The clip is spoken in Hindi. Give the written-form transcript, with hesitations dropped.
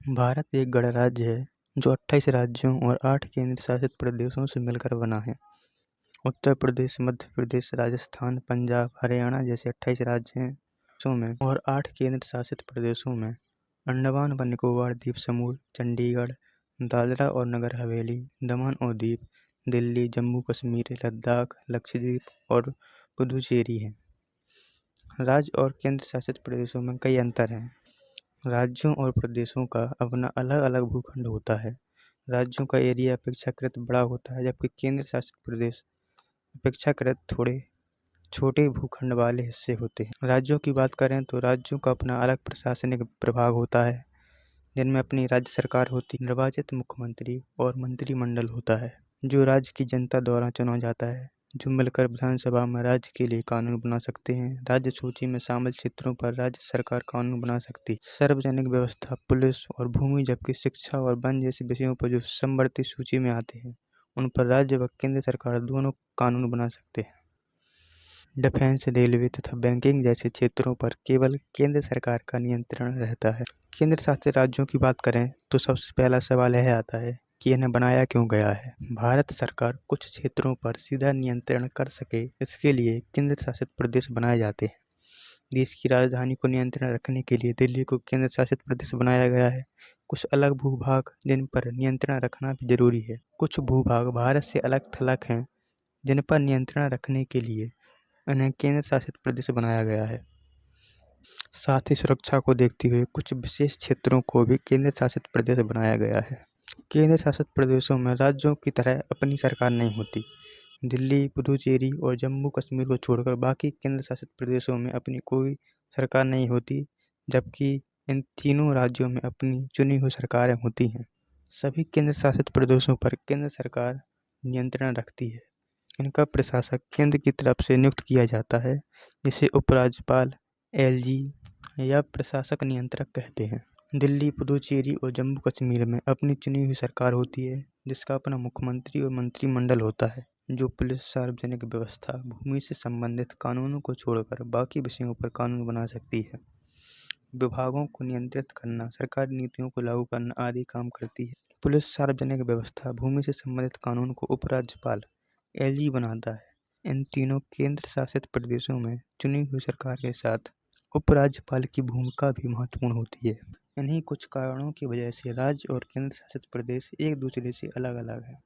भारत एक गणराज्य है जो 28 राज्यों और 8 केंद्र शासित प्रदेशों से मिलकर बना है। उत्तर प्रदेश, मध्य प्रदेश, राजस्थान, पंजाब, हरियाणा जैसे 28 राज्य हैं देशों में और 8 केंद्र शासित प्रदेशों में अंडमान व निकोबार द्वीप समूह, चंडीगढ़, दादरा और नगर हवेली, दमन और दीव, दिल्ली, जम्मू कश्मीर, लद्दाख, लक्षद्वीप और पुडुचेरी हैं। राज्य और केंद्र शासित प्रदेशों में कई अंतर हैं। राज्यों और प्रदेशों का अपना अलग अलग भूखंड होता है। राज्यों का एरिया अपेक्षाकृत बड़ा होता है, जबकि केंद्र शासित प्रदेश अपेक्षाकृत थोड़े छोटे भूखंड वाले हिस्से होते हैं। राज्यों की बात करें तो राज्यों का अपना अलग प्रशासनिक प्रभाग होता है, जिनमें अपनी राज्य सरकार होती है, निर्वाचित मुख्यमंत्री और मंत्रिमंडल होता है, जो राज्य की जनता द्वारा चुना जाता है, जो मिलकर विधानसभा में राज्य के लिए कानून बना सकते हैं। राज्य सूची में शामिल क्षेत्रों पर राज्य सरकार कानून बना सकती है। सार्वजनिक व्यवस्था, पुलिस और भूमि, जबकि शिक्षा और वन जैसे विषयों पर जो समवर्ती सूची में आते हैं, उन पर राज्य व केंद्र सरकार दोनों कानून बना सकते हैं। डिफेंस, रेलवे तथा बैंकिंग जैसे क्षेत्रों पर केवल केंद्र सरकार का नियंत्रण रहता है। केंद्र शासित राज्यों की बात करें तो सबसे पहला सवाल यह आता है कि इन्हें बनाया क्यों गया है। भारत सरकार कुछ क्षेत्रों पर सीधा नियंत्रण कर सके, इसके लिए केंद्र शासित प्रदेश बनाए जाते हैं। देश की राजधानी को नियंत्रण रखने के लिए दिल्ली को केंद्र शासित प्रदेश बनाया गया है। कुछ अलग भूभाग जिन पर नियंत्रण रखना भी जरूरी है। कुछ भूभाग भारत से अलग थलग हैं, जिन पर नियंत्रण रखने के लिए उन्हें केंद्र शासित प्रदेश बनाया गया है। साथ ही सुरक्षा को देखते हुए कुछ विशेष क्षेत्रों को भी केंद्र शासित प्रदेश बनाया गया है। केंद्र शासित प्रदेशों में राज्यों की तरह अपनी सरकार नहीं होती। दिल्ली, पुडुचेरी और जम्मू कश्मीर को छोड़कर बाकी केंद्र शासित प्रदेशों में अपनी कोई सरकार नहीं होती, जबकि इन तीनों राज्यों में अपनी चुनी हुई सरकारें होती हैं। सभी केंद्र शासित प्रदेशों पर केंद्र सरकार नियंत्रण रखती है। इनका प्रशासक केंद्र की तरफ से नियुक्त किया जाता है, जिसे उपराज्यपाल, एलजी या प्रशासक नियंत्रक कहते हैं। दिल्ली, पुडुचेरी और जम्मू कश्मीर में अपनी चुनी हुई सरकार होती है, जिसका अपना मुख्यमंत्री और मंत्रिमंडल होता है, जो पुलिस, सार्वजनिक व्यवस्था, भूमि से संबंधित कानूनों को छोड़कर बाकी विषयों पर कानून बना सकती है। विभागों को नियंत्रित करना, सरकारी नीतियों को लागू करना आदि काम करती है। पुलिस, सार्वजनिक व्यवस्था, भूमि से संबंधित कानून को उपराज्यपाल, एलजी बनाता है। इन तीनों केंद्र शासित प्रदेशों में चुनी हुई सरकार के साथ उपराज्यपाल की भूमिका भी महत्वपूर्ण होती है। इन्हीं कुछ कारणों की वजह से राज्य और केंद्र शासित प्रदेश एक दूसरे से अलग अलग हैं।